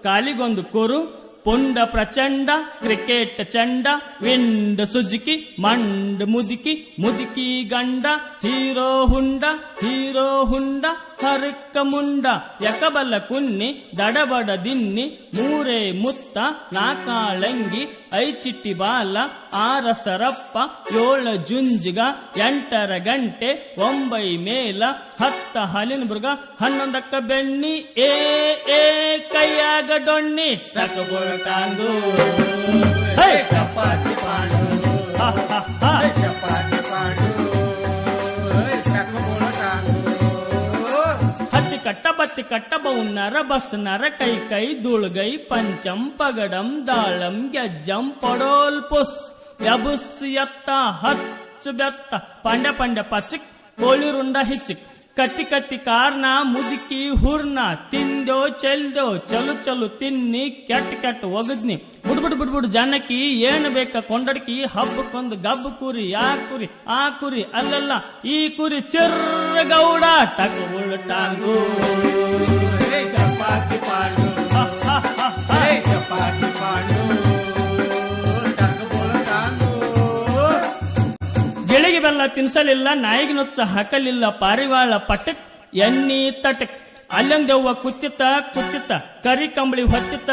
ಕಾಲಿಗೊಂದು ಕೊರು, ಪುಂಡ ಪ್ರಚಂಡ ಕ್ರಿಕೆಟ್ ಚಂಡ, wind Suzuki ಮಂಡ್ ಮುದುಕಿ, ಮುದುಕಿ ಗಂಡ ಹೀರೋ ಹುಂಡ, ಹರಕ್ಕ ಮುಂಡ ಯಕಬಲ್ಲ ಕುನ್ನಿ, ದಡಬಡ ದಿನ್ನಿ, ಮೂರೇ ಮುತ್ತ, ನಾಕಾಳಂಗಿ, ಐಚಿಟ್ಟಿ ಬಾಲ, ಆರಸರಪ್ಪ, ಏಳ ಜುಂಜಿಗ, 8 ಗಂಟೆ, 9 ಮೇಲ, 10 ಹಲಿನ ಮೃಗ, 11 ಬೆಣ್ಣಿ, ಏ ಕೈಯಾಗ ಡೊಣ್ಣಿ, ತಕಬೋಳಟಾಂದು ಚಪಾತಿ ಪಾಂಡು, ಚಪಾತಿ ಪಾಂಡು, ಬತ್ತಿ ಕಟ್ಟ ಬೌನ್ನರ ಬಸ್ನರ ಕೈ ದುಳ್ಗೈ ಪಂಚಂ ಪಗಡಂ ದಾಳಂ ಗೆಜ್ಜಂ ಪಡೋಲ್ ಪುಸ್ ಯಬುಸ್ ಎತ್ತ ಹಚ್ಚ ಬೆತ್ತ ಪಂಡ ಪಚಿಕ್ ಕೋಳಿರುಂಡ ಹಿಚಿಕ್ ಕತ್ತಿ ಕಾರ್ನ ಮುದುಕಿ ಹೂರ್ನ ತಿಂದೋ ಚೆಲ್ದೋ ಚಲು ತಿನ್ನಿ ಕೆಟ್ಟ ಒಗದ್ನಿ ಬುಡ್ಬುಡ್ ಜನಕಿ ಏನು ಬೇಕ ಕೊಂಡಡ್ಕಿ ಹಬ್ಬಕ್ಕೊಂದು ಗಬ್ಬು ಕುರಿ, ಆ ಕುರಿ ಅಲ್ಲಲ್ಲ ಈ ಕುರಿ ಚಿರ್ರಗೌಡ ಟಕ್ ಉಳ್ಟಾಂಗು ಚಪಾತಿ ಪಾಂಡು, ಚಪಾತಿ ಪಾಂಡು, ಟಕ್ ಉಳ್ಟಾಂಗು. ಗಿಳಿಗೆ ಬೆಲ್ಲ ತಿನ್ಸಲಿಲ್ಲ, ನಾಯಿಗೆ ನುಚ್ಚ ಹಾಕಲಿಲ್ಲ, ಪಾರಿವಾಳ ಪಟಕ್ ಎಣ್ಣಿ ತಟಕ್, ಅಲ್ಲಂದವ್ವ ಕುತ್ತಿತ್ತ ಕರಿ ಕಂಬಳಿ ಹೊತ್ತಿತ್ತ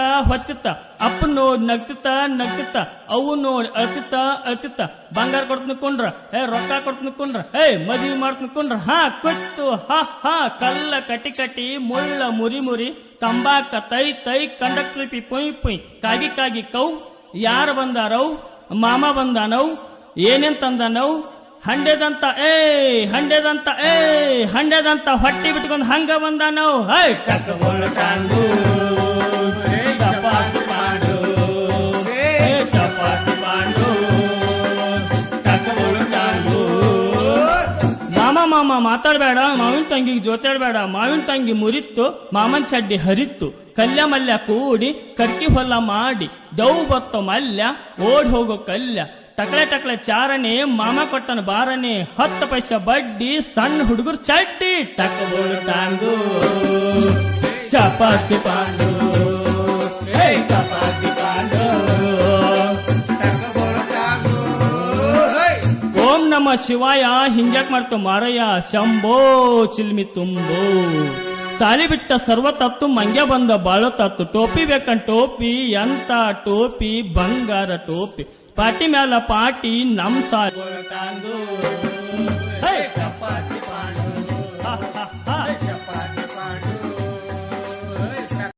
ಅಪ್ಪ ನೋಡ್ ನಗ್ತಿತ್ತ ಅವು ನೋಡಿ ಅಳ್ತಿತ್ತ ಬಂಗಾರ ಕೊಡ್ತನ್ಕೊಂಡ್ರ ರೊಕ್ಕ ಕೊಡ್ತನ್ಕೊಂಡ್ರ ಮದುವೆ ಮಾಡ್ತನ್ಕೊಂಡ್ರ ಕುತ್ತು ಕಲ್ಲ ಕಟಿ ಮುಳ್ಳ ಮುರಿ ತಂಬಾಕ ತೈ ಕಂಡಕ್ಲಿಪಿ ಪುಯ್ ಕಾಗಿ ಕೌ ಯಾರ ಬಂದಾರವ್ ಮಾಮ ಬಂದಾನವ್ ಏನೇನ್ ತಂದಾನವ್ ಹಂಡೆದಂತ ಹೊಟ್ಟಿ ಬಿಟ್ಕೊಂಡ್ ಹಂಗ ಬಂದ ನಾವು ಚಪಾತಿ ಪಾಂಡು, ಚಪಾತಿ ಪಾಂಡು, ಮಾಮ ಮಾತಾಡ್ಬೇಡ, ಮಾವಿನ ತಂಗಿಗೆ ಜೋತಾಡ್ಬೇಡ, ಮಾವಿನ ತಂಗಿ ಮುರಿತ್ತು, ಮಾಮನ್ ಚಡ್ಡಿ ಹರಿತ್ತು, ಕಲ್ಯ ಮಲ್ಯ ಕೂಡಿ ಕರ್ಕಿ ಹೊಲ ಮಾಡಿ, ದೌ ಬತ್ತೋ ಮಲ್ಯ ಓಡ್ ಹೋಗೋ ಕಲ್ಯ, ಟಕಳೆ ಚಾರನೆ ಮಾಮ ಕೊಟ್ಟನ ಬಾರನೆ, 10 ಪೈಸೆ ಬಡ್ಡಿ ಸಣ್ಣ ಹುಡುಗರು ಚಡ್ಡಿ, ಟಕಬೋಳಟಾಂಗು ಚಪಾತಿ ಪಾಂಡು, ಚಪಾತಿ ಪಾಂಡು, ಓಂ ನಮ ಶಿವಾಯ ಹಿಂಗ್ಯಾಕ್ ಮಾಡ್ತು ಮಾರಯ್ಯ, ಶಂಭೋ ಚಿಲ್ಮಿ ತುಂಬೋ ಸಾಲಿ ಬಿಟ್ಟ ಸರ್ವ ತತ್ತು ಮಂಗ್ಯ ಬಂದ ಬಾಳೋ ತತ್ತು, ಟೋಪಿ ಬೇಕಂತ ಟೋಪಿ, ಎಂತ ಟೋಪಿ ಬಂಗಾರ ಟೋಪಿ, ಪಾಟಿ ಮ್ಯಾಲ ಪಾಟಿ ನಮ್ ಸಾಲಿ